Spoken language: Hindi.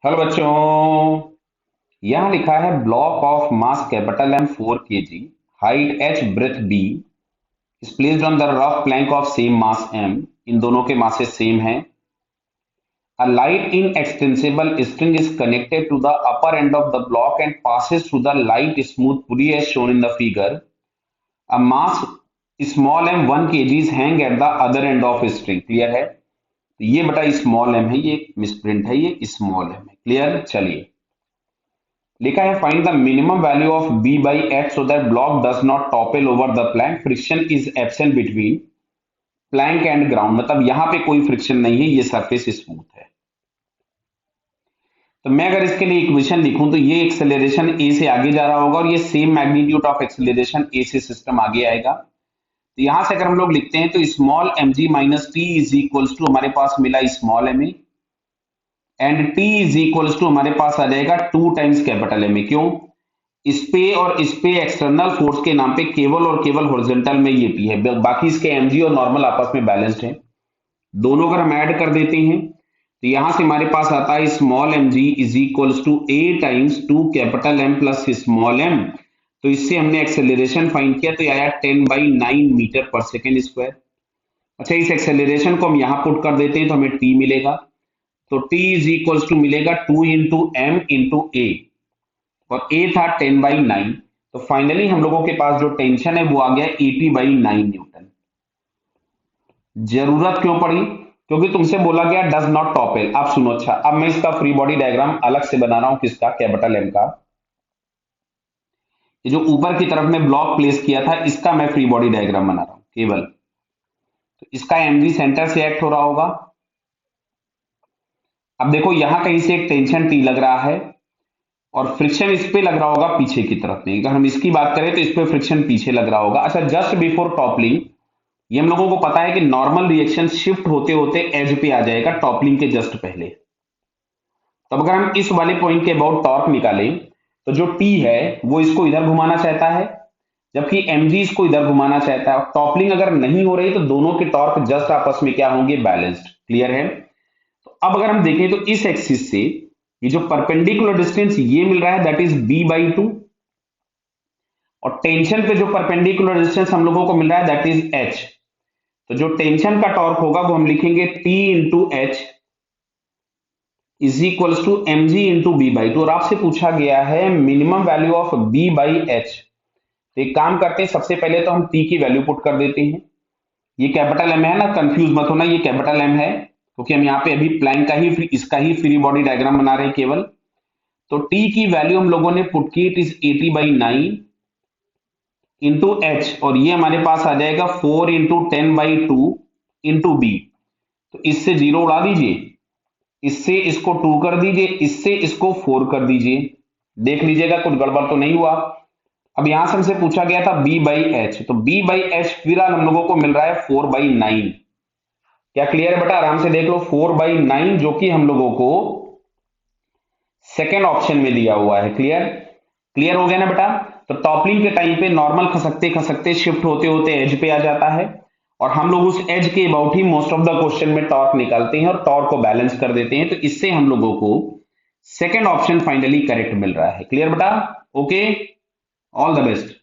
हेलो बच्चों। यहाँ लिखा है block of mass capital M 4 kg, height h, breadth b is placed on the rough plank of same mass m। इन दोनों के मासेस सेम हैं। A light inextensible string is connected to the upper end of the block and passes through the light smooth pulley as shown in the figure। A mass small m 1 kg is hang at the other end of string। Clear है? तो ये बटा स्मॉल m है, ये मिसप्रिंट है, ये स्मॉल m है। क्लियर? चलिए, लिखा है find the minimum value of b by H so that block does not topple over the plank, friction is absent between plank and ground. मतलब यहां पे कोई फ्रिक्शन नहीं है, ये सरफेस स्मूथ है। तो मैं अगर इसके लिए इक्वेशन लिखूं तो ये एक्सेलरेशन a से आगे जा रहा होगा और ये same magnitude of acceleration a से सिस्टम आगे आएगा। तो यहां से अगर हम लोग लिखते हैं तो small M G minus T is equals to हमारे पास मिला small M A and t is equals to हमारे पास आ जाएगा 2 टाइम्स कैपिटल एम ए। क्यों? इस पे और इस पे एक्सटर्नल फोर्स के नाम पे केवल और केवल हॉरिजॉन्टल में ये पी है, बाकी इसके एमजी और नॉर्मल आपस में बैलेंस्ड है। दोनों अगर हम ऐड कर देते हैं तो यहां से हमारे पास आता है small M G is equals to A times 2 capital M plus small M. तो इससे हमने एक्सेलरेशन फाइंड किया तो ये आया 10/9 मीटर पर सेकेंड स्क्वायर। अच्छा, इस एक्सेलरेशन को हम यहां पुट कर देते हैं तो हमें टी मिलेगा। तो टी इज इक्वल्स टू मिलेगा 2 इंटू एम इंटू ए और ए था 10/9। तो फाइनली हम लोगों के पास जो टेंशन है वो आ गया 80/9 न्यूटन। जरूरत क्यों पड़ी? क्योंकि तुमसे बोला गया डज नॉट टॉपल। आप सुनो, अच्छा अब मैं इसका फ्री बॉडी डायग्राम अलग से बना रहा हूं। किसका? कैपिटल एम का। ये जो ऊपर की तरफ में ब्लॉक प्लेस किया था इसका मैं फ्री बॉडी डायग्राम बना रहा हूं केवल। तो इसका एमजी सेंटर से एक्ट हो रहा होगा। अब देखो यहां कहीं से एक टेंशन टी लग रहा है और फ्रिक्शन इस पे लग रहा होगा पीछे की तरफ में। अगर हम इसकी बात करें तो इस पे फ्रिक्शन पीछे लग रहा होगा। अच्छा, जस्ट बिफोर टॉपलिंग ये हम लोगों को पता है कि नॉर्मल रिएक्शन शिफ्ट होते होते एज पे आ जाएगा टॉपलिंग के जस्ट पहले। तो अगर हम इस वाले पॉइंट के अबाउट टॉर्क निकालें तो जो टी है वो इसको इधर घुमाना चाहता है जबकि एमजी इसको इधर घुमाना चाहता है। टॉपलिंग अगर नहीं हो रही तो दोनों के टॉर्क जस्ट आपस में क्या होंगे? बैलेंस्ड। क्लियर है? तो अब अगर हम देखें तो इस एक्सिस से ये जो परपेंडिकुलर डिस्टेंस ये मिल रहा है दैट इज b/2 और टेंशन पे जो परपेंडिकुलर डिस्टेंस हम लोगों को मिल रहा है दैट इज h। तो जो टेंशन का टॉर्क होगा वो हम लिखेंगे T into H is equals to M G into b/2 और आपसे पूछा गया है मिनिमम वैल्यू ऑफ b/h। तो एक काम करते हैं, सबसे पहले तो हम T की वैल्यू पुट कर देते हैं। ये कैपिटल एम है ना, कंफ्यूज मत होना, ये कैपिटल एम है क्योंकि हम यहाँ पे अभी प्लैंक का ही इसका ही फ्री बॉडी डायग्राम बना रहे हैं केवल। तो टी की वैल्यू हम लोगों ने पुट की, इट इज 80/9 इंटू एच और ये हमारे पास आ जाएगा 4 इंटू 10/2 इंटू बी। तो इससे जीरो उड़ा दीजिए, इससे इसको 2 कर दीजिए, इससे इसको 4 कर दीजिए। देख लीजिएगा कुछ गड़बड़ तो नहीं हुआ। अब यहां से हमसे पूछा गया था b/h, तो b/h फिलहाल हम लोगों को मिल रहा है 4/9। क्या क्लियर है बेटा? आराम से देख लो, 4/9 जो कि हम लोगों को सेकेंड ऑप्शन में दिया हुआ है। क्लियर? क्लियर हो गया ना बेटा? तो टॉपलिंग के टाइम पे नॉर्मल खसकते खसकते शिफ्ट होते होते एज पे आ जाता है और हम लोग उस एज के about he most of the question में टॉर्क निकालते हैं और टॉर्क को बैलेंस कर देते हैं। तो इससे हम लोगों को सेकेंड ऑप्शन फाइनली करेक्ट मिल रहा है। क्लियर बेटा? Okay, all the best.